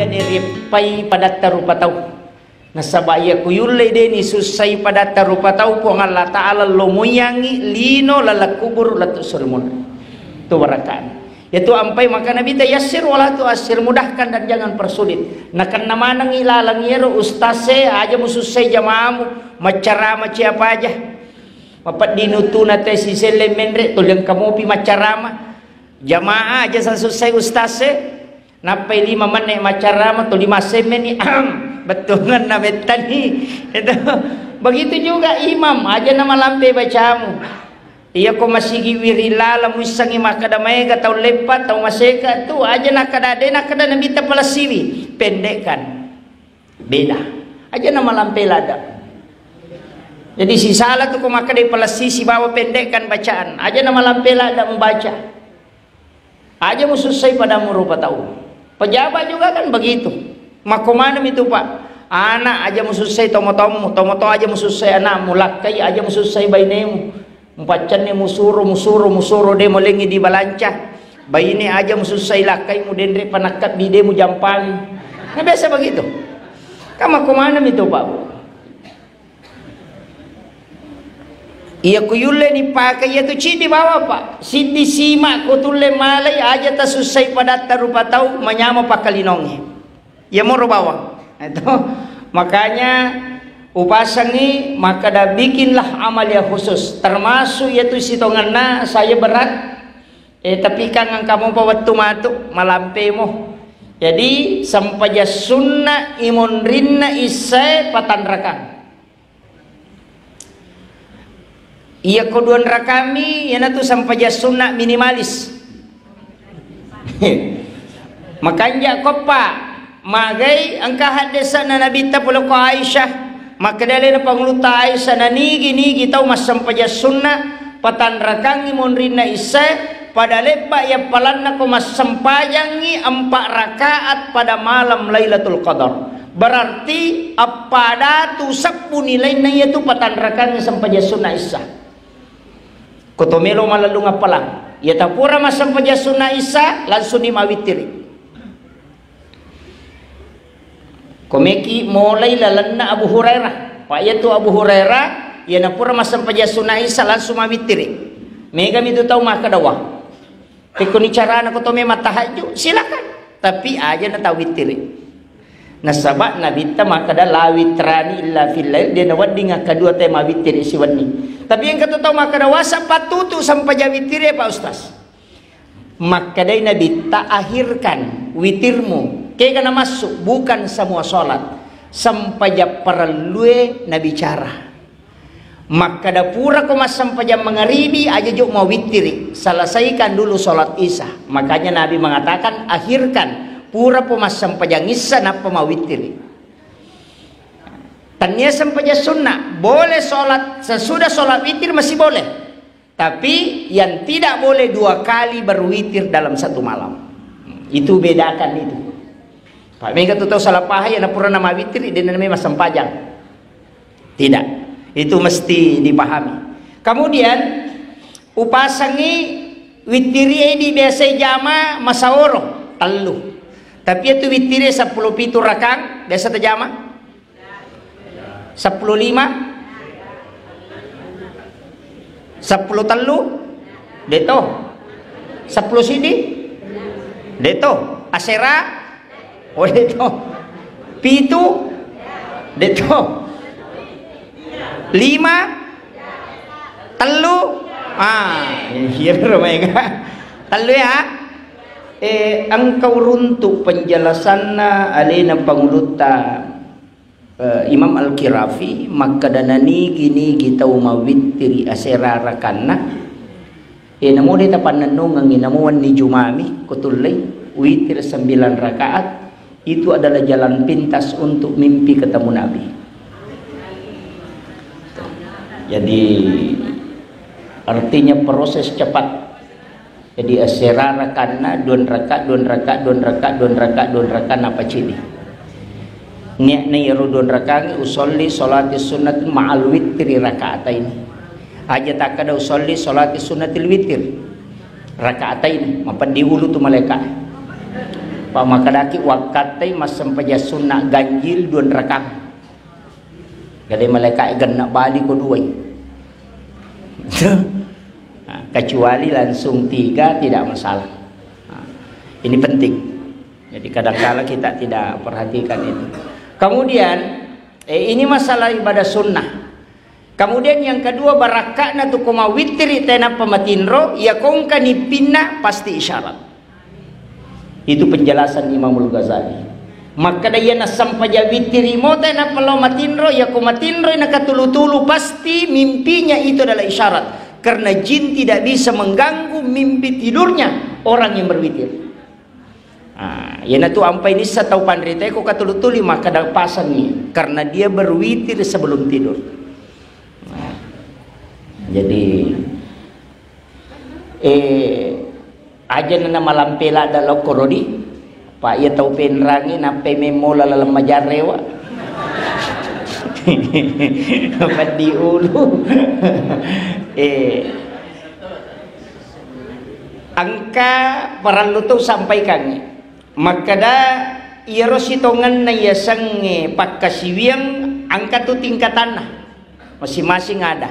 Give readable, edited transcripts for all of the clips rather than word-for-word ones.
aja pai pada tarupa tau nasabaya kuyulle de ni susai pada tarupa tau po Allah Ta'ala lomuyangi lino lalakubur latu surmun tu barakan yaitu ampai maka Nabi tayassir wala tu asir, mudahkan dan jangan persulit. Nah kan nama nang ilalang yero ustase aja mususai jamaamu macarama apa aja. Mapat dinutuna te si sele menre tulang kamu pi macarama. Jamaah aja selesai ustase. Napai 5 menit macarama tu 5 semen ni betungan na betani. Itu begitu juga imam aja nama lampe bacamu. Iya ko masigi wirilala muisangi makadamay ka tau lepat tau maseka tu aja nakada nabita pala siwi pendekkan beda aja nama lampelada. Jadi si salah tu ko makadai pala sisi bawa pendekkan bacaan aja nama lampelada membaca aja mususai pada murupa tau. Pejabat juga kan begitu. Makomanam itu Pak. Anak aja mususai tomo aja mususai anak mulakai aja mususai bainemu. Mpacane musuro de molengi di balanca bayi ini aja mususai lakai mudendre panakat bide mu jampang. Nah biasa begitu kama kumana itu Pak iya kuyule ni pakai itu cidi bawa Pak sidi simak kutule malai aja ta susai pada tarupa tau menyama pakalinongi ya moro bawa itu makanya upasangi maka dah bikinlah amal yang khusus termasuk yaitu sitonganna saya berat tapi kan kamu waktu matuk malampemu jadi sampaja sunnah imun rinna isai patan rakang iya koduan rakami yana tu sampaja sunnah minimalis makanya kopa magai angka hadisa na nabita pulau ko Aisyah maka dalil panguluta Aisyah na nigi tau masam paja sunnah patan rakangi monrina isa pada lebak ya palanna ko masam pajangi 4 rakaat pada malam Lailatul Qadar berarti pada tu 10 nilai na itu patan rakangi sampaja sunnah isa kotomelo malalung apalang ya tapura masam paja sunnah isa langsung dimawitiri komeki mulai lalanna Abu Hurairah pak yaitu Abu Hurairah ya napura masam paja sunnah isa langsung mawitiri mega itu tahu maka dawa tekuni cara anak to me matahaju silakan tapi aja na tawitiri nasabak nabi ta maka da lawitrani illa fil lail dia nawadi ngakadua te mawitiri si wani tapi yang kata tahu maka dawa sapatutu sampai jawitiri Pak Ustaz maka dai nabi ta akhirkan witirmu kaya kana masuk bukan semua sholat sampai perlu nabi cara maka dapura ko mas sampai jam mengharibi aja juk mau witiri selesaikan dulu sholat isya makanya nabi mengatakan akhirkan pura po mas sampai jam isya napa mau witiri tanya sampai jam sunnah boleh sholat sesudah sholat witir masih boleh tapi yang tidak boleh 2 kali berwitir dalam satu malam itu bedakan itu Pak Mega tu tahu salah pahaya na pura nama witir dia namanya masam pajang. Tidak. Itu mesti dipahami. Kemudian upasangi witiri di biasa jama masaworo telu. Tapi itu witiri 10 pitu rakang biasa terjama. 10 5 10 telu deto 10 sidi deto asera oh deto pitu deto 5 telu iya mereka telu ya engkau runtuk penjelasanna alina panguluta Imam Al-Kirafi maka danani gini kita umawitiri asera rakanna namo dita pananungang inamuan ni Jumami kutulay witir 9 rakaat itu adalah jalan pintas untuk mimpi ketemu Nabi. Jadi artinya proses cepat. Jadi asera rakanna 2 rakaat apa cili. Niat na yaro 2 rakaat usolli salati sunnat ma'al witri rakaatain. Aja takada usolli salati sunnatil witir rakaatain mapan diulu tu malaikat. Pak makadaki wakatai mas sampaja sunnah ganjil 2 rakaat. Jadi malaikat genak balik ko 2. Kecuali langsung 3 tidak masalah. Ini penting. Jadi kadang-kala kita tidak perhatikan itu. Kemudian ini masalah ibadah sunnah. Kemudian yang kedua barakakna tu koma witri tena pamatinro ya kongka nipinna pasti isyarat. Itu penjelasan Imamul Ghazali. Maka daya na sampaja witri mo tena palo matinro ya kumatinro na katulu-tulu pasti mimpinya itu adalah isyarat. Karena jin tidak bisa mengganggu mimpi tidurnya orang yang berwitir. Ya na tu ampai ni sa tau pandrita ko katulu-tuli maka pasan ni karena dia berwitir sebelum tidur. Jadi aja na malampela dalau korodi pak ya tau penrangi nape memola lalam majarewa di ulu angka perlu tu sampaikan maka da iro sitongan na yasang pagkasiwiyang angka tu tingkatan na masing-masing ada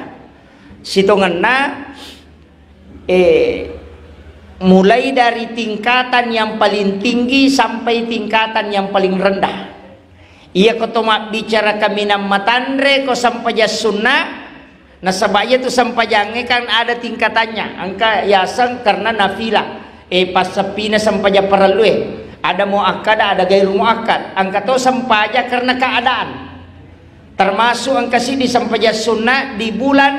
sitongan na mulai dari tingkatan yang paling tinggi sampai tingkatan yang paling rendah. Ia kotoma bicara kami nam matandre ko sampaja sunnah nasabaya tu sampajange kan ada tingkatannya angka yasang karena nafila pasapina sampaja paralue ada muakkad ada gairu muakkad angka to sampaja karena keadaan termasuk angka sini sampaja sunnah di bulan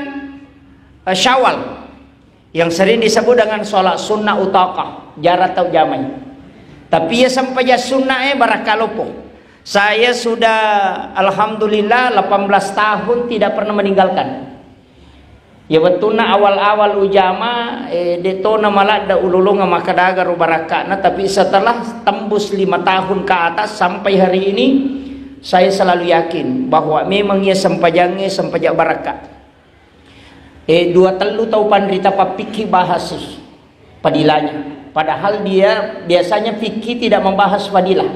Syawal yang sering disebut dengan sholat sunnah utaqah jarak atau jamai. Tapi ya sampai ya sunnah barakalopo. Saya sudah alhamdulillah 18 tahun tidak pernah meninggalkan. Ya betulna awal-awal ujama detona malah da ululunga makadaga barakana tapi setelah tembus 5 tahun ke atas sampai hari ini saya selalu yakin bahwa memang ia sampajangnya sampajak barakah. 2 telu tau pandrita papiki bahas padilanya padahal dia biasanya fikih tidak membahas fadilah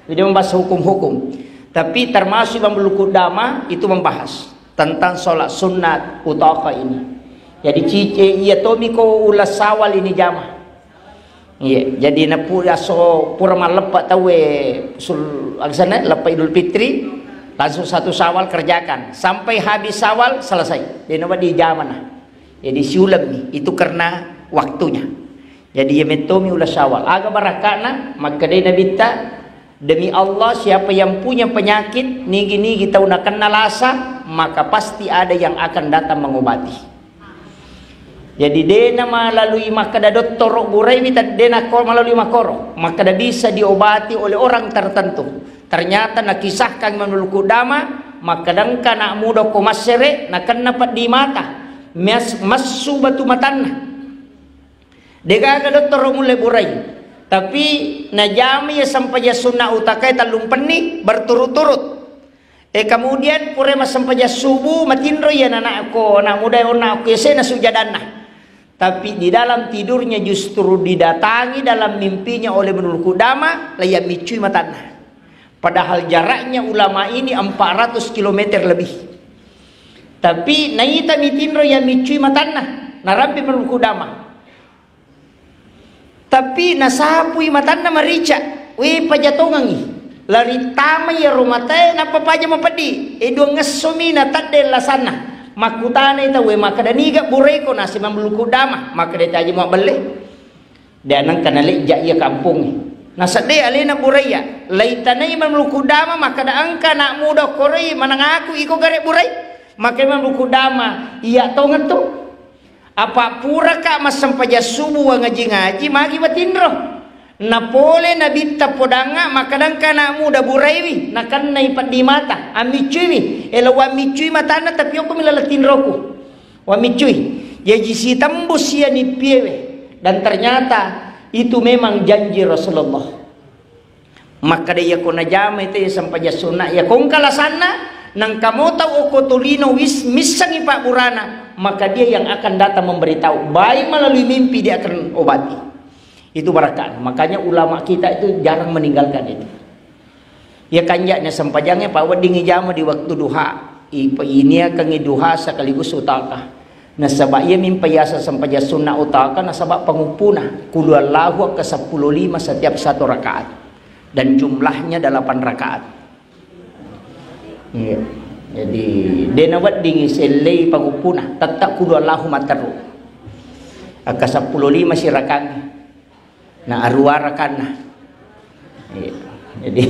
dia membahas hukum-hukum tapi termasuk Imam Qudamah itu membahas tentang sholat sunat utaka ini jadi iya tomiko ulas sawal ini jamaah iya jadi na pura so pura malepak tawe sul aksana lepas Idul Fitri langsung 1 Syawal kerjakan sampai habis Syawal selesai dia nama di zaman jadi siulam nih itu karena waktunya jadi ya metomi ulah Syawal agak barakana maka dia nabita demi Allah siapa yang punya penyakit nigi-nigi tahu nak kenal asa maka pasti ada yang akan datang mengobati jadi dia melalui maka da dokter burai dia melalui makoro maka da bisa diobati oleh orang tertentu. Ternyata nakisahkan Imam Qudamah maka dangka nak muda ko masere nak napat di mata masu batu matanna degaga dokter mulai burai tapi najami ya sampai ya sunnah utakai talung peni berturut-turut kemudian pure mas sampai ya subuh matindro ya anak ko nak muda ona ko sena sujadana tapi di dalam tidurnya justru didatangi dalam mimpinya oleh Ibnu Qudamah layam micui matanna. Padahal jaraknya ulama ini 400 km lebih. Tapi naita mitindro ya micui matanna narampi Ibnu Qudamah. Tapi nasapui matanna marica we pajatongangi lari tama ya rumate napa paja mapadi dua ngesumi na tadde lasana makutana ita we makadaniga bureko nasi Imam Qudamah maka dia taji mau beli dan nang kanale ja ia kampung. Nah sadai alena buraya laitana Imam Qudamah maka da angka nak muda korei manang aku iko gare burai maka Imam Qudamah iya tongan tu apa pura ka mas sampaja subuh ngaji-ngaji magi batindro na pole na bitta podanga maka dangka nak muda burai wi nakan nai pat di mata amicui wi elawa micui matana tapi aku milalatinroku wa micui ya jisi tembus ya ni piewe dan ternyata itu memang janji Rasulullah maka dia kona jama itu ya sampai sunnah ya kong kalasana nang kamu tahu okotulino wis misangi Pak Burana maka dia yang akan datang memberitahu baik melalui mimpi dia akan obati Itu barakat. Makanya ulama kita itu jarang meninggalkan itu. Ya kanjaknya sempajangnya Pak wadingi jama di waktu duha. Ini akan duha sekaligus utaka. Nah sebab ia mimpayasa sampaja sunnah utaka. Nah sebab pengupuna kudu Allahu ke 15 setiap satu rakaat. Dan jumlahnya 8 rakaat. Ya. Jadi denawat dingi selai pengupuna tetap kudu Allahu mataru. Ke 15 si rakaat. Nah arwarakan. Ya. Jadi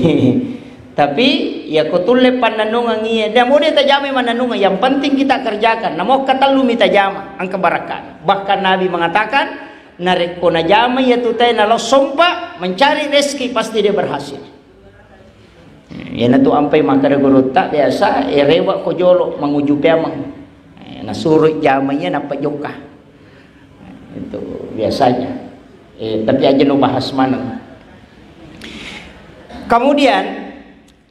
tapi ya kutule pananungan iya dan mau dia tajama mananungan yang penting kita kerjakan namo kata lu mita jama ang kebarakan. Bahkan Nabi mengatakan narik kona jama ya tutai nalo sompa mencari rezeki pasti dia berhasil. Ya na tu ampai makara guru tak biasa rewa ko jolo manguju pemang. Na surut jamanya na pajoka. Itu biasanya. Tapi aja no bahas mana. Kemudian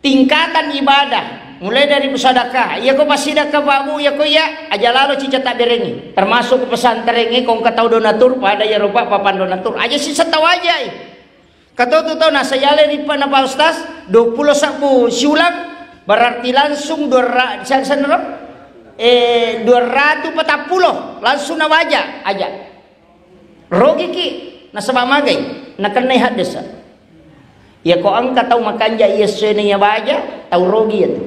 tingkatan ibadah mulai dari bersedekah ya ko pasidakah babu ya ko ya aja lalu cica tak berengi termasuk ke pesantren ini kong katau donatur pada ya rupa papan donatur aja sih setahu aja katau tu tahu nasa yale di pana Pak Ustaz 20 sabu siulang berarti langsung 240 langsung na waja aja rogi ki nasa mamagai na kenai hadesa. Ya kau angkat tahu makan ja iya senenya baja tahu rogi itu.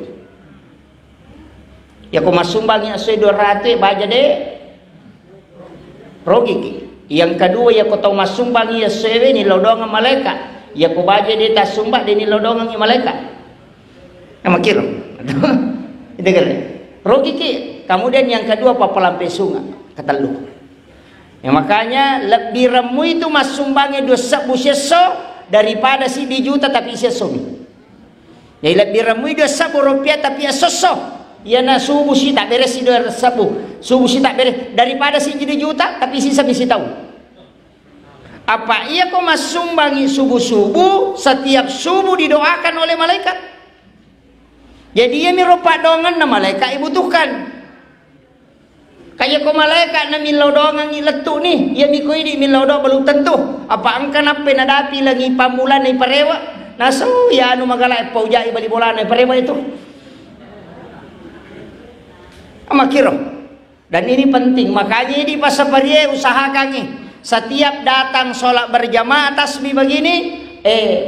Ya kau masumbang ya 200 baja deh rogi ki. Yang kedua ya kau tahu masumbang ya sewe ni lodongan malaikat. Ya kau baja deh tas sumbang deh ni lodongan ya malaikat. Nama kira. Itu kan. Rogi ki. Kemudian yang kedua papalampe sungai kata lu. Ya makanya lebih remu itu masumbangnya dosa buseso daripada si dijuta tapi isi sumi. Ya lebih ramai 2 rupiah tapi ya sosok. Ya na subuh si tak beres si 2 subuh si tak beres daripada si jadi juta tapi sisa misi tahu. Apa ia kau masumbangi subuh setiap subuh didoakan oleh malaikat. Jadi ia miropa dongan na malaikat dibutuhkan. Kayak ko malaikat na milodongan iletu ni, ia mikoi di milodo belum tentu. Apa angka na penadapi lagi pamulan ni parewa? Naso ya anu magala paujai bali bola ni parewa itu. Amakiro. Dan ini penting, makanya di pasaparie usahakan ni. Setiap datang sholat berjamaah tasbih begini,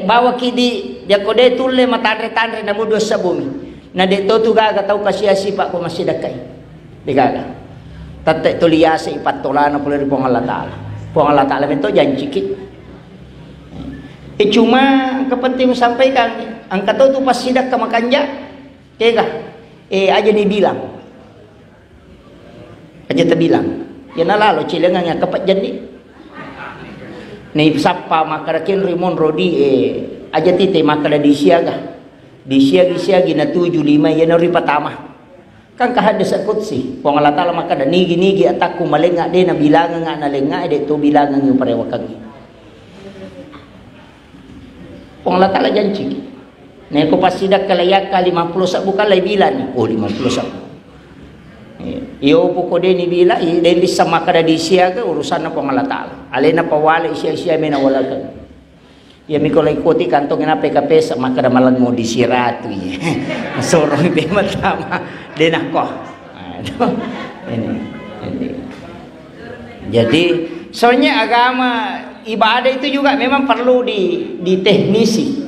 bawa kidi dia kode tulle matandre-tandre na mudo sa bumi. Na dito tu gaga tau kasih pak ko masih dakai. Digaga. Tatek tuliasa ipatolana pula di Puang Allah Ta'ala. Puang Allah Ta'ala itu janji kit. Cuma kepentingan sampaikan angkat tu pas sidak ke makanja kega aja dibilang aja terbilang ya nalalo cilengannya kepat jadi nih sapa makarakin rimon rodi aja tite makara di siaga na 75 ya nari patama kan kahadis akutsi Puang Allah Ta'ala maka da nigi ataku malenga de na bilangan nga nalenga de to bilangan yung parewakag Puang Allah Ta'ala janji na ko pasidak kalayak ka 50 sa bukan lay bilan 50 sa iyo po ko de ni bila dahil sa makada di siya ka urusan na Puang Allah Ta'ala alay na pawala siya may nawala ka ya mi ko lay kuti kantong na PKP sa makada malang mo di siratu sorong di matama din ako ini. Jadi soalnya agama ibadah itu juga memang perlu diteknisi.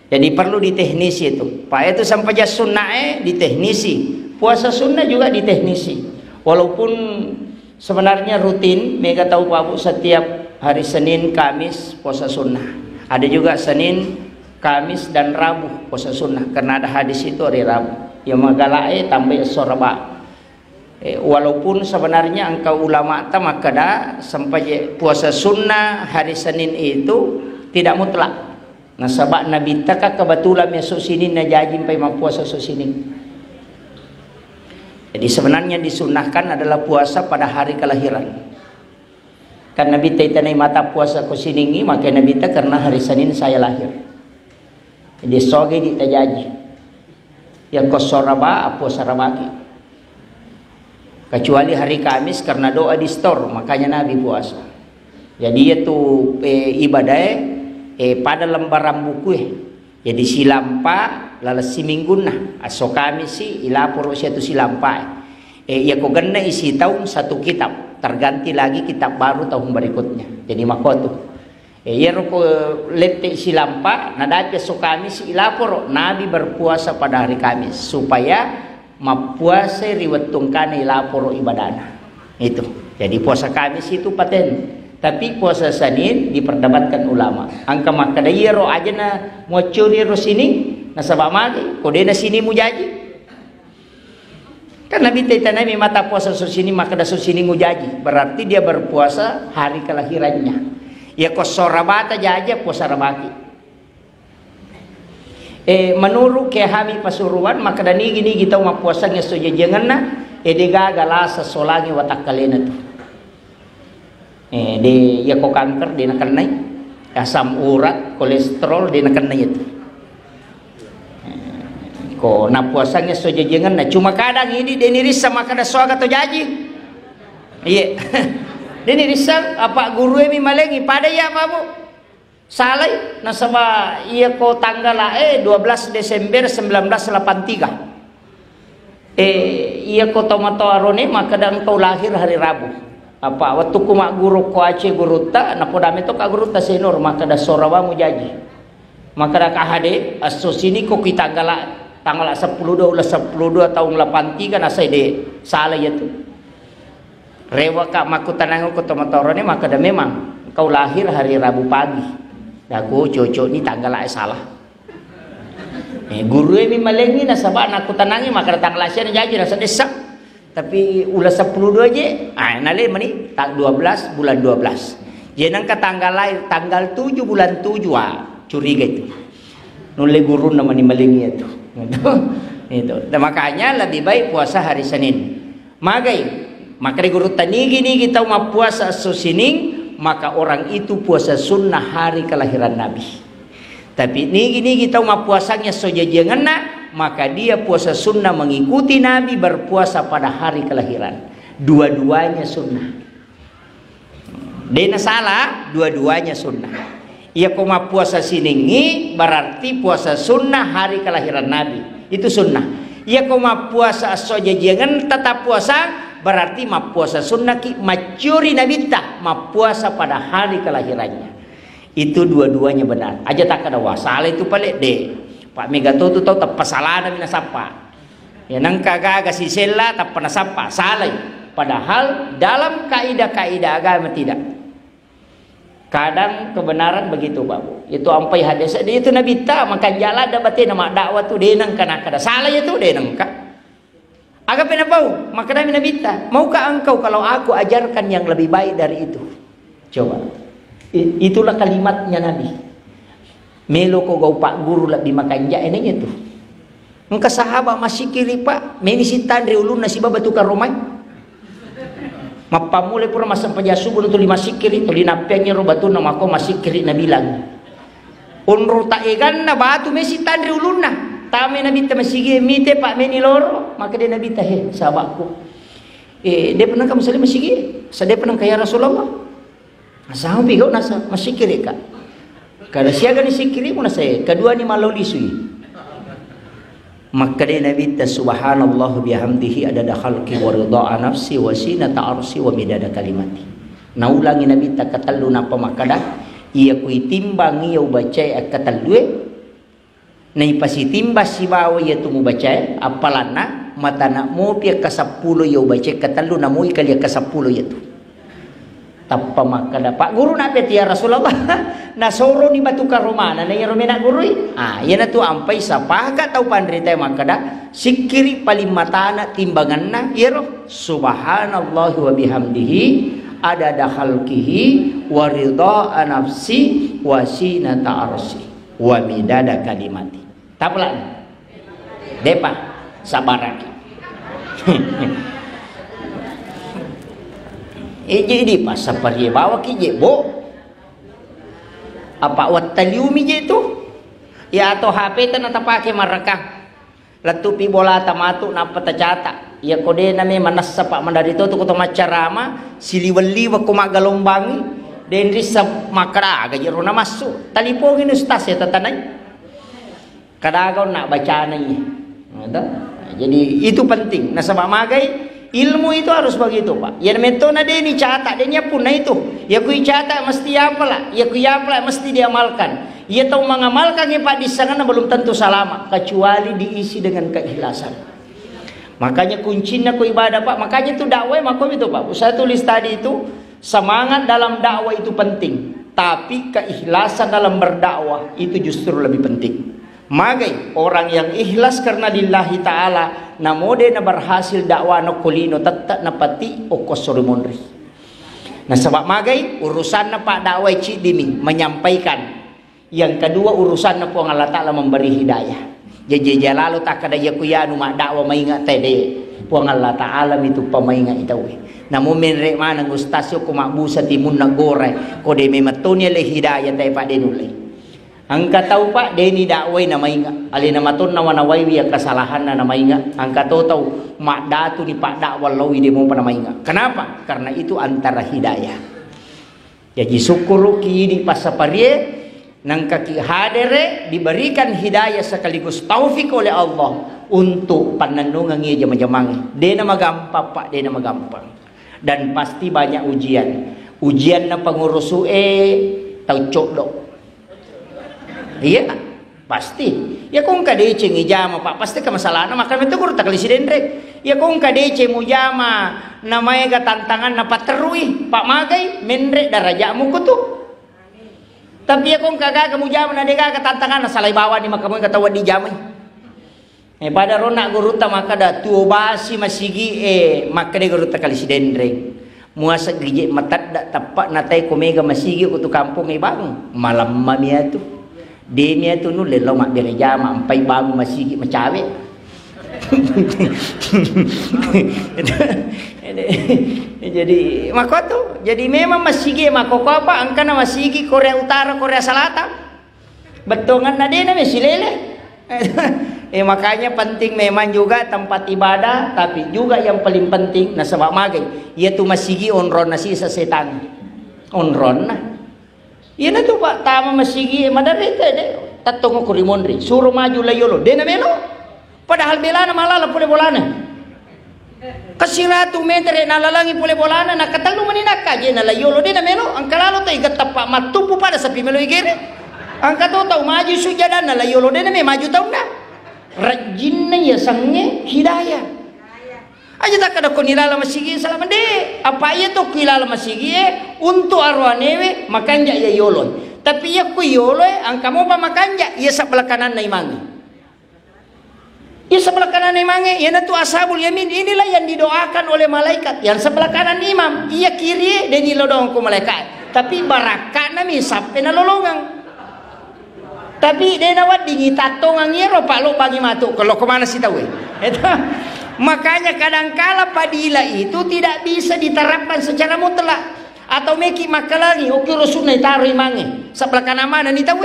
Jadi perlu diteknisi itu. Pak itu sampai jas sunnah diteknisi. Puasa sunnah juga diteknisi. Walaupun sebenarnya rutin, mega tahu Pak Bu setiap hari Senin, Kamis puasa sunnah. Ada juga Senin, Kamis dan Rabu puasa sunnah karena ada hadis itu hari Rabu. Ya magalae tambah soraba. Walaupun sebenarnya engkau ulama ta makada sampai puasa sunnah hari Senin itu tidak mutlak. Nah sebab Nabi taka kebetulan besok sini najajim pai puasa sini. Jadi sebenarnya disunahkan adalah puasa pada hari kelahiran. Kan Nabi taitanai mata puasa ko siningi maka Nabi ta karena hari Senin saya lahir. Jadi soge ditajaji. Yang kosoraba puasa rabaki. Kecuali hari Kamis karena doa di store makanya Nabi puasa. Jadi itu ibadah pada lembaran buku jadi silampa lalas si mingguna aso kami si ilapor siya tu silampa ya ko ganna isi tahun satu kitab terganti lagi kitab baru tahun berikutnya jadi makoto ya ko lette silampa nadati aso kami si ilapor nabi berpuasa pada hari Kamis supaya mapuasa riwetungkan ilapor ibadana itu jadi puasa Kamis itu paten. Tapi puasa Senin diperdebatkan ulama. Angka maka daya ro aja na mau curi ro sini, nasabak magi, kode na sini mujaji. Kan Nabi Nabi mata puasa sini maka da sini mujaji. Berarti dia berpuasa hari kelahirannya. Ya kos sorabata aja puasa rabaki. Menurut kehami pasuruan maka dani gini kita mau puasanya soja jangan na, edega galasa solangi watak kalena tu. Di ya ko kanker di nakanay asam urat kolesterol di nakanay itu ko napuasanya so jajangan na cuma kadang ini denirisa maka da soaga to jaji iya denirisa apa guru mi malengi pada ya babu salai nasaba iya ko tanggal 12 Desember 1983 iya ko tomato arone maka dan kau lahir hari Rabu apa waktu kumak guru ko ace guru ta na podame to ka guru ta senor maka da sorawa mu jaji maka da kahade aso sini ko kita tanggal 10 tahun 83 na sai de sala itu rewa ka makutanang ko tomatorone maka da memang kau lahir hari Rabu pagi da ko cocok ni tanggal salah guru mi malengi na sabana aku tanangi maka da tanggal sia jaji na desak tapi ulah 10 aja nale mani 12 bulan 12 jenang ka tanggal lahir tanggal 7 bulan 7 curiga itu nule guru namanya malingi itu itu dan makanya lebih baik puasa hari Senin maka guru tani gini kita mau puasa susining maka orang itu puasa sunnah hari kelahiran Nabi tapi ini kita mau puasanya soja jangan maka dia puasa sunnah mengikuti Nabi berpuasa pada hari kelahiran dua-duanya sunnah dena salah dua-duanya sunnah ia koma puasa siningi berarti puasa sunnah hari kelahiran Nabi itu sunnah ia koma puasa soja jangan tetap puasa berarti ma puasa sunnah ki macuri Nabi tak ma puasa pada hari kelahirannya itu dua-duanya benar aja tak ada wasala itu paling deh Pak Megato tu tahu tak pasalah na minasapa. Ya nang kagak si sela tak pernah sapa salah. Padahal dalam kaidah-kaidah agama tidak. Kadang kebenaran begitu Bapak. Itu ampai hadis itu Nabi ta maka jalan dapat nama dakwah tu denang kana kada salah itu denang ka. Agak pena bau maka Nabi ta maukah engkau kalau aku ajarkan yang lebih baik dari itu. Coba. Itulah kalimatnya Nabi. Melo ko gau pak guru lah bimakanja eneng itu. Engka sahabat masih kiri pak, meni si tandri ulun nasi baba tukar romai. Mapamule pura masam pajasu bulu tuli masih kiri tuli napianya robatu nama ko masih kiri na bilang. Unru ta egan na batu mesi tandri ulun na. Tame nabi ta masih mite pak meni loro, maka dia nabi ta he sahabatku. Dia pernah kamu salim masih kiri, saya pernah kaya Rasulullah. Asal pi kau nasa masih kiri kak. Kada siaga ni sikiri mo na saya kedua ni malolisui maka dia Nabi ta subhanallah bihamdihi adada khalqi wa ridha nafsi wa sinata arsi wa midada kalimati naulangi Nabi ta katallu napa makada iya ku itimbang iya baca katallu na ipasitimbas si bawa iya tu baca apalana matana mo pia ka 10 iya baca katallu na mo ikali ka 10 iya tu tappa makada pak guru na peti ya Rasulullah nasoro ni batu karomana na yaro mena gurui yana tu ampai sapaka tau pandrita makada sikiri paling matana timbanganna yaro subhanallahi wa bihamdihi adada khalqihi wa ridha nafsi wa sinata arsi wa midada kalimati tapulan depa sabaraki jadi pas sapari bawa kije bo apa wataliumi je itu ya atau HP tan atapake marakah latupi bola tamatu napa tacata ya kode name manas sapa mandarito tu kuto macarama siliwali wa kumagalombangi Den risa makaraga jero na masuk. Talipongin ustaz ya tatanay. Kadagaw nak baca nanya. Jadi itu penting. Nah sebab magai ilmu itu harus begitu pak. Ya metona dia ini catat, dia pun itu. Ya kui catat mesti apalah. Ya kui apalah mesti diamalkan. Ya tahu mengamalkan ya pak di sana belum tentu selamat kecuali diisi dengan keikhlasan. Makanya kuncinya ku ibadah pak. Makanya itu dakwah makom itu pak. Saya tulis tadi itu semangat dalam dakwah itu penting. Tapi keikhlasan dalam berdakwah itu justru lebih penting. Magai orang yang ikhlas karena lillahi ta'ala namode na berhasil dakwah no kulino tetap napati o kosorimonri. Nah sebab magai urusan na pak dakwah cidimi menyampaikan. Yang kedua urusan na po ang Allah Ta'ala memberi hidayah. Jadi lalu tak kada yakuyanu mak dakwah maingat tede po ang Allah Ta'ala itu pamaingat itawi. Namun menrek mana ngustasyo kumakbusa timun na gore ko de mematonya le hidayah tay pak denulay. Angka tahu pak deni dakwai na mainga alina maton na wanawai wiya kesalahan na mainga angka tahu mak datu ni pak dakwah lawi demo pa na mainga. Kenapa? Karena itu antara hidayah. Jadi syukur ki di pasaparie nang kaki hadere diberikan hidayah sekaligus taufik oleh Allah untuk panandungan ia jama-jamangi. Dena magampang pak, dena magampang. Dan pasti banyak ujian. Ujian na pengurus tau codok. Iya, pasti. Ya kung kadece ngijama pak, pasti ka masalah na maka metegur tak kali sidendre. Ya kung kadece mo jama na may tantangan na paterui, pak magay menre darajamu ko to. Tapi ya kung kagak kamu jama na dega tantangan na salay bawa ni maka mo katawad di jamay. Pada rona guruta maka da tuo basi masigi maka de guruta kali sidendre. Muasa gije matat da tapak natay kumega masigi ko to kampung ibang malam mamia tu. Denia tu nu lelo mak berjama ampai bangun masigi macawe. Jadi makoto jadi memang masigi makoko apa angkana masigi Korea Utara Korea Selatan betongan nadena mesilele. Makanya penting memang juga tempat ibadah tapi juga yang paling penting nah sebab magai yaitu masigi onron nasi sesetan onron nah. Ina tu pak tama masigi madarete de tatong ko rimonri suruh maju layolo de na melo padahal belana malala pule bolana kasiratu meter na lalangi pule bolana na katalu maninaka je na layolo de na melo ang kalalo tay gatapa matupu pada sa pimelo igere ang kato maju sujadan na layolo de na me maju tau na rajin na ya sangnya hidayah aja tak ada konilala masigi salaman de apa iya to kilala masigi untuk arwanewe makanja ya yolon tapi ya ku yoloy ang kamu pa makanja ya sebelah kanan na imangi ya sebelah kanan na imangi ya na tu ashabul yamin inilah yang didoakan oleh malaikat yang sebelah kanan imam iya kiri dan dilodong ku malaikat tapi barakat na misap na lolongang tapi de nawat dingi tatong ang yero pak lo bagi matu kalau kemana sih tahu itu. Makanya kadangkala padila itu tidak bisa diterapkan secara mutlak atau meki makalagi oke rasulna taruh imange sebelah kanan mana nih tahu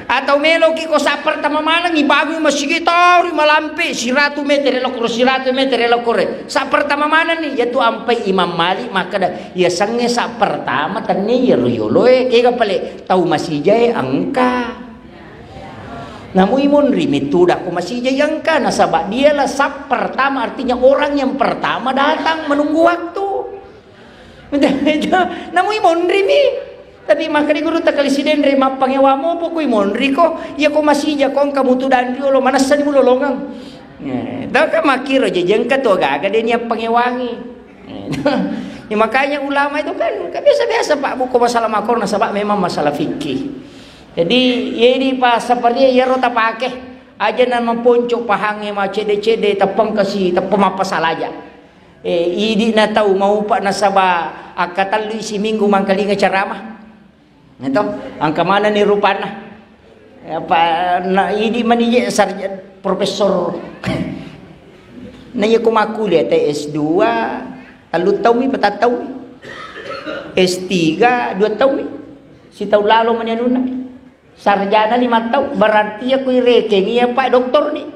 atau melo ki ko sa pertama mana ngi bagu masigi taruh malampe 100 meter elokore 100 meter elokore sa pertama mana nih yaitu ampai Imam Malik maka da ya sange sa pertama tanne yoloe kega pale tahu masih jaya angka. Namun imun rimitu dah ku masih jayang kana sabab dialah sab pertama artinya orang yang pertama datang menunggu waktu. Namun imun rimi tapi maka di guru tak kali siden rima pangewamu po ku imun riko ya ku masih jakong kamu tu dan diolo mana sa di mulolongang. Tahu kan makiro jayang ka to gaga dia niya pangewangi. Ya, makanya ulama itu kan biasa-biasa pak buku masalah makor na sabab memang masalah fikih. Jadi ini pas seperti ya rota pakai aja nan mempuncuk pahange ma cede-cede tepeng kasi tepem apa salaja. Idi na tahu mau pak nasaba akatan lu isi minggu mangkali ceramah. Itu angka mana ni rupana. Apa na idi manije sarjana profesor. Na ya kumakuli S2 lalu tahu mi patatau. S3 2 tahun. Si tahu lalu manyanuna. Sarjana 5 tahun berarti aku ireke ni pak doktor ni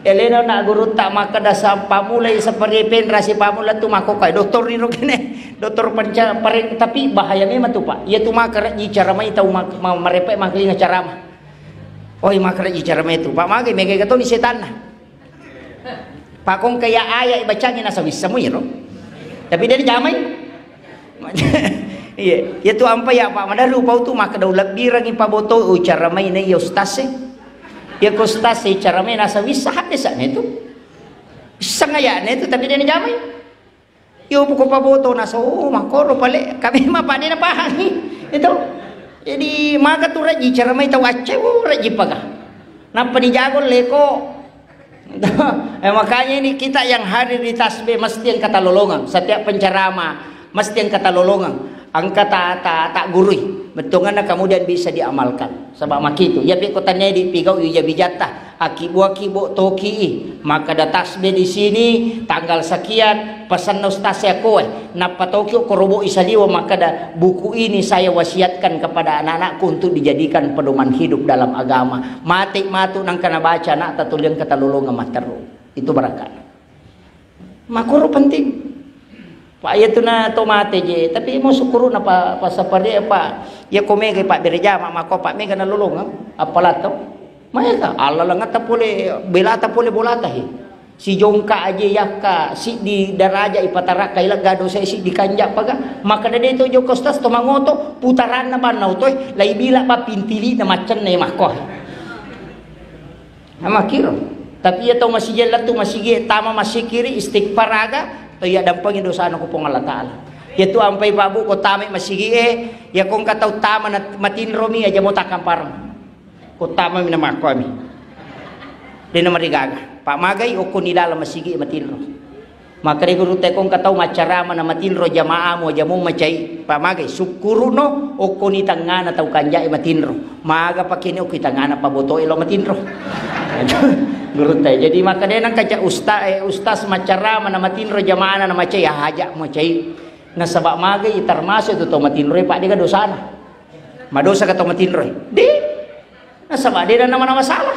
Elena nak guru tak maka dasa pamulai seperti penrasi pamula tu mako kai doktor ni rokene doktor panca pareng tapi bahaya memang tu pak ia tu maka ji cara mai tau merepek makli ngacara mah oi maka ji cara mai tu pak mage mege kato ni setan lah pak kong kaya ayat bacanya nasa bisa mo yero tapi dia jamai iya ya tu ampa ya pak madalu pau tu maka daulat birang ipaboto o cara mai na ustase ya kostas cara main nasa bisa hadis itu sangaya itu tapi dia jamai yo pukul paboto nasa makoro pale kami mah pak dia napahani itu jadi maka tu raji cara main tahu aceh raji pagah napa dijago leko makanya ini kita yang hadir di tasbih mesti yang kata lolongan setiap penceramah mesti yang kata lolongan angka tak gurui betungan kemudian bisa diamalkan sebab maki itu ya pikotannya di pigau ya bijata akibu toki maka ada tasbih di sini tanggal sekian pesan ustaz saya kowe napa tokyo korobo isaliwa maka ada buku ini saya wasiatkan kepada anak-anakku untuk dijadikan pedoman hidup dalam agama mati matu nang kana baca nak tatulian kata lolongan materu itu berkat makuro penting Pak ya tu na tomate je tapi mo sukuru na pa sapari pa ya komege pak berja mako pak mega na lulong apala to maya ta alla lang ta pole belata pole bolata hi si jongka aje yakka si di daraja ipatara kaila gado saya si di kanja paga maka da dito jo kostas to mangoto putaran na banaw toy lai bila pa pintili na macen na mako amakiro tapi ya to masih tu masih tama masih kiri istighfar aga ya dampangin dosa anak ko pong Allah Ta'ala yaitu ampay babu ko tama masigi ya kung kataw tama na matinromi aja mo takang parang ko tama minamako kami di na marigaga pamagay o kunilala masigi matinro makariguro te kung kataw macarama na matinro jamaah mo aja mo macay pamagay sukuro no o kunitang nga na taw kanya matinro maaga pa kini o kitang nga na paboto ilo matinro guru teh jadi maka dia nang kaca ustaz macarama na matinro jamaah na macay haja mo cay na sabak magay termasuk itu to matinro pak dia dosa na madosa ka to matinro di na sabak dia na masalah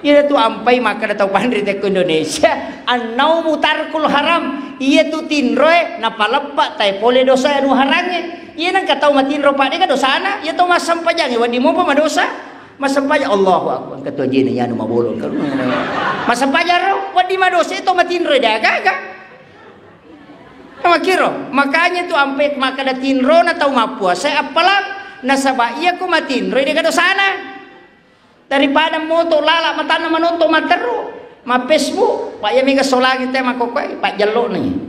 iya tu ampai maka datau pandri te Indonesia anau mutarkul haram iya tu tinro na palepak tay pole dosa anu harange iya nang katau matinro pak dia dosa na iya to masam pajang wadi mo pa madosa masampaya Allahu akbar ketua jina ya nu mabolon kan masampaya ro wadi madosa itu matinro dia gaga makiro makanya tu ampe maka da tinro na tau mapua saya apalang nasaba iya ko matinro dia dosana daripada moto lala matana manonto materu ma Facebook pak ya miga solangi teh makokoy pak jelo ni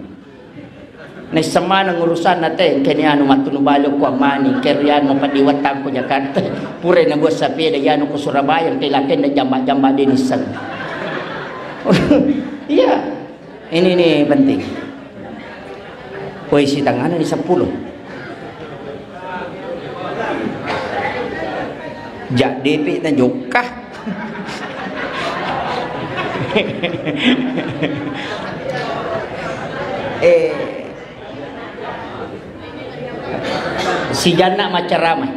na semana ngurusan nate kini anu matunu balo ko amani kerian mo padiwatang ko Jakarta pure na gua sapi da yano ko Surabaya kay laken da jamba-jamba dinisan iya ini nih penting puisi tangan di 10 jak DP na jokah si jana macaramai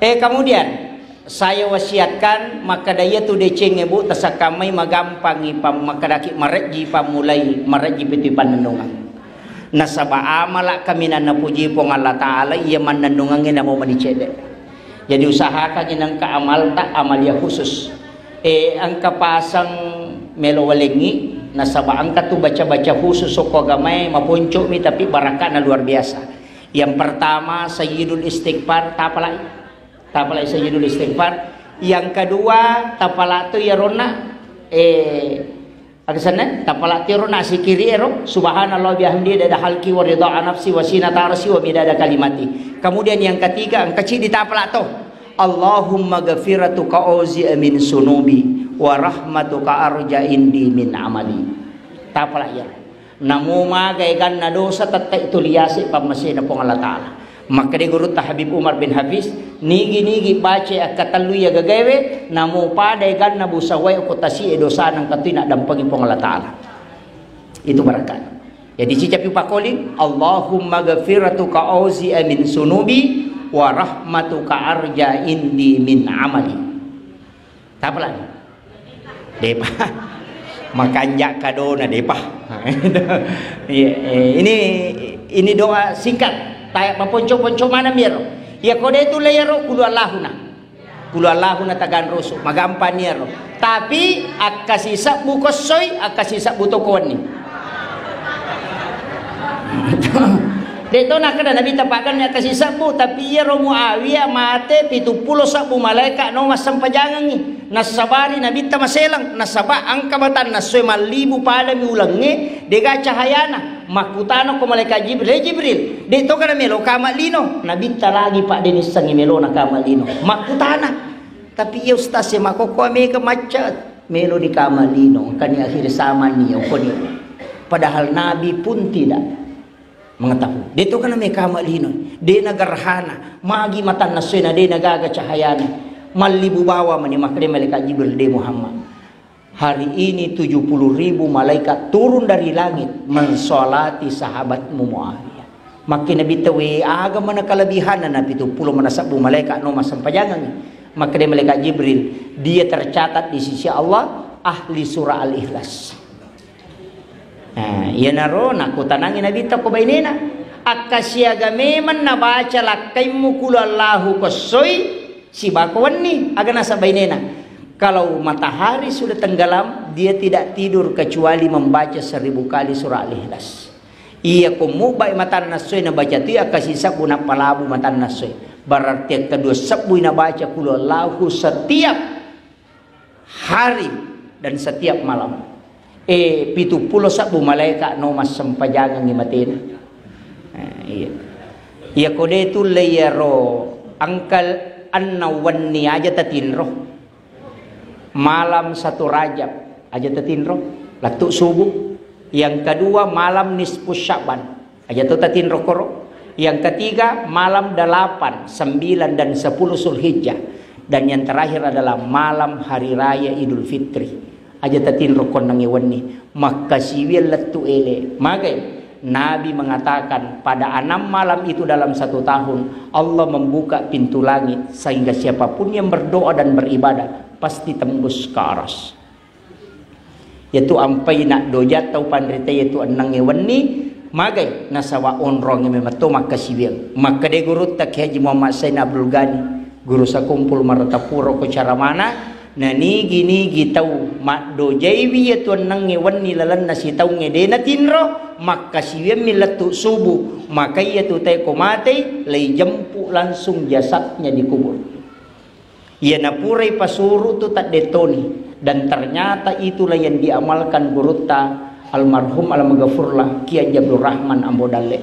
kemudian saya wasiatkan maka daya tu deceng ibu tasakamai magampangi pam makadaki mareji pamulai mareji piti panandungan nasaba amala kami na puji pong Allah Ta'ala iya manandungangin na mo manicede jadi usahakan inang kaamal tak amalya khusus ang kapasang melowalengi nasaba ang katu baca-baca khusus so kogamay mapunco mi tapi baraka na luar biasa. Yang pertama sayyidul istighfar tapalai sayyidul istighfar. Yang kedua tapala tu ya rona aksana tapala tu rona sikiri ero subhanallah bihamdi dada halki wa ridha nafsi wa sinata arsi wa bidada kalimati. Kemudian yang ketiga ang kecil di tapala tu Allahumma ghafiratuka auzi min sunubi wa rahmatuka arja indi min amali. Tapala ya namu magaygan na dosa tatta itu liasi pamasin na pong Allah Ta'ala maka di guru Habib Umar bin Hafiz nigi baca kataluya gagawe namu padaygan na busaway o kutasi dosa ng katuina dampagin pong Allah Ta'ala itu barakat jadi sicapi pakolin Allahumma ghafiratuka auzi min sunubi wa rahmatuka arja indi min amali tapala depa makanya kado na depa. Ini doa singkat tayak maponco-ponco mana miro ya kode itu layaro kulu Allahuna tagan rusu magampan niro tapi akasisa bukosoy akasisa butokon ni dito na kada nabi tapakan niya kasisa bu tapi ya Muawiyah mate 70 sabu malaika no masampajangan ni nasabari nabi tamaselang nasaba ang kabatan nasoy malibu pala mi ulangi dega cahayana makutano ko malaikat Jibril dito kada melo kamalino nabi talagi pak denis sangi melo na kamalino makutana tapi ya ustaz ya makoko me kemacet melo di kamalino kan akhir sama niyo koni padahal nabi pun tidak mengetahui. Dito kan may kamalino. Di nagarhana. Magi matan na suy na di nagaga cahayana. Malibubawa man ni makri malaikat Jibril di Muhammad. Hari ini 70.000 malaikat turun dari langit mensolati sahabatmu Muawiyah. Makin nabitawi aga man kalabihan na 70 manasabu malaikat no masampajangan. Makri malaikat Jibril dia tercatat di sisi Allah ahli surah Al-Ikhlas. Iya naro naku tanangin nabita ko bainena akasyaga meman nabaca lakaimu kulallahu kosoy si bakwan ni aga nasa bainena kalau matahari sudah tenggelam dia tidak tidur kecuali membaca 1000 kali surah Al-Ikhlas iya kumubay matan nasoy na baca tu akasisa puna palabu matan nasoy berarti kedua sabu na baca kulallahu setiap hari dan setiap malam 70 sabu malaikat no mas sampajangan ni matina. Iya kode itu layaro angkal annawanni aja tatinro. Malam 1 Rajab aja tatinro. Latu subuh. Yang kedua malam nisfu Sya'ban aja tatinro koro. Yang ketiga malam 8, 9 dan 10 Zulhijjah. Dan yang terakhir adalah malam hari raya Idul Fitri. Aja tatin rokon nang iwan ni makasiwil letu ele magai Nabi mengatakan pada 6 malam itu dalam 1 tahun Allah membuka pintu langit sehingga siapapun yang berdoa dan beribadah pasti tembus ke aras yaitu ampai nak dojat tau pandrita yaitu nang iwan ni magai nasawa onrong yang memato makasiwil maka de guru tak Haji Muhammad Sain Abdul Ghani guru sakumpul maratapuro ko cara mana na nigi tau mak do jaywi ya tuan nang ngewan nilalan nasi tau ngede na tinro maka siwem milatu subuh maka ia tu tay komate lay jempu langsung jasadnya dikubur ia napurai pasuru tu tak detoni dan ternyata itulah yang diamalkan guruta almarhum almagafurlah Kiai Abdul Rahman Ambodale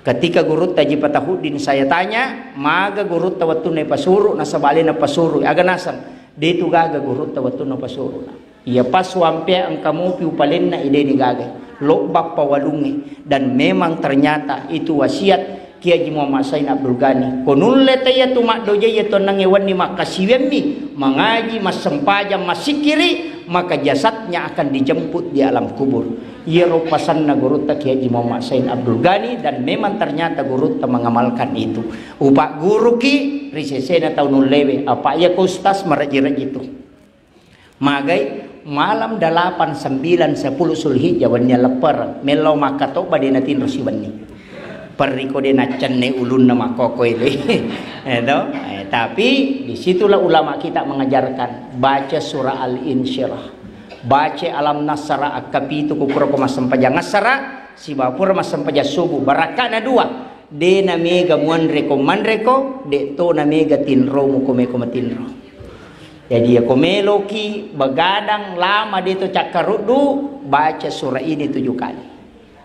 ketika guruta Jipatahudin saya tanya maga guruta waktu ne pasuru nasabali na pasuru aga nasam Dito gaga gurut tawatu na pasuro na. Iya pas wampe ang kamu piupalin na ide ni gaga. Lobak pawalungi dan memang ternyata itu wasiat Kiai Haji Muhammad Sain Abdul Ghani. Konun letaya tumak doja ya tonang ewan ni makasiwemi mengaji mas sempajam masikiri maka jasadnya akan dijemput di alam kubur. Iya ropasan na gurut Kiai Haji Muhammad Sain Abdul Ghani dan memang ternyata gurut mengamalkan itu. Upak guru ki risesena tahun lewe apa ya kustas meraji-raji itu. Magai malam 8, 9, 10 Zulhijjah wanya lepar melo makato badena tin rosiwani. Periko de nacenne ulun nama koko ini. Tapi disitulah ulama kita mengajarkan baca surah Al-Insyirah, baca alam nasara akapitu kupura komasampaja ngasara si bapur masampaja subuh barakana 2 de na mega muanreko manreko de to na mega tinro mukomeko matinro. Jadi ya komeloki begadang lama de to cakarudu baca surah ini 7 kali.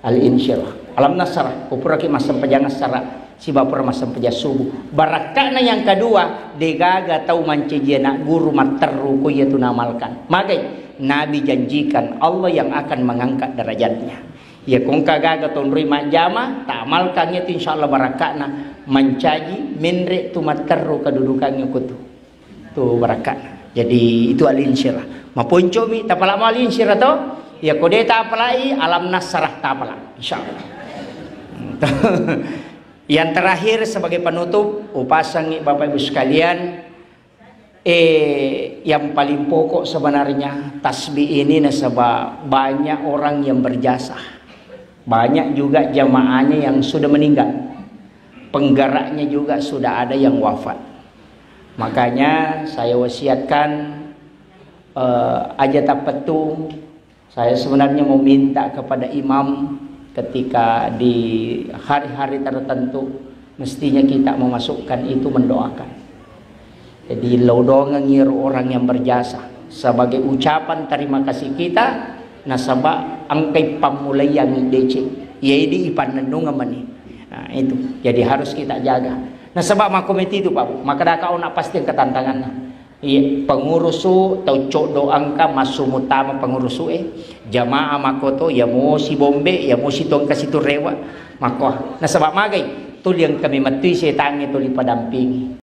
Al-Insyirah, alam nasara kupura ki masampaja ngasara si bapur masampaja subuh. Barakana yang kedua degaga tau mancejena guru materu ko yaitu namalkan. Magai Nabi janjikan Allah yang akan mengangkat derajatnya. Ya kung kagaga tonroi majama tamalkan itu insyaallah barakana mencaji menre tu materu kedudukannya kutu. Tu barakana. Jadi itu Al-Insyirah. Mapuncomi tapala Al-Insyirah to ya kode tapalai alam nasrah tapala insyaallah. Yang terakhir sebagai penutup upasangi Bapak Ibu sekalian Yang paling pokok sebenarnya tasbih ini nasabah banyak orang yang berjasa, banyak juga jamaahnya yang sudah meninggal, penggeraknya juga sudah ada yang wafat. Makanya saya wasiatkan aja tapetu, saya sebenarnya mau minta kepada imam ketika di hari-hari tertentu mestinya kita memasukkan itu mendoakan. Jadi lodong ngir orang yang berjasa sebagai ucapan terima kasih kita nasabah angkai pamulai yang DC yaitu ipan nendung amani. Nah, itu jadi harus kita jaga. Nasabah makomiti itu Pak, maka dah kau nak pasti ketantangan. Iya, pengurusu tau cok doang ka masuk utama pengurusu jamaah makoto ya mau si bombe ya mau si tong kasih tu rewa mako nasabah magai tu yang kami matui setangi tu li padampingi.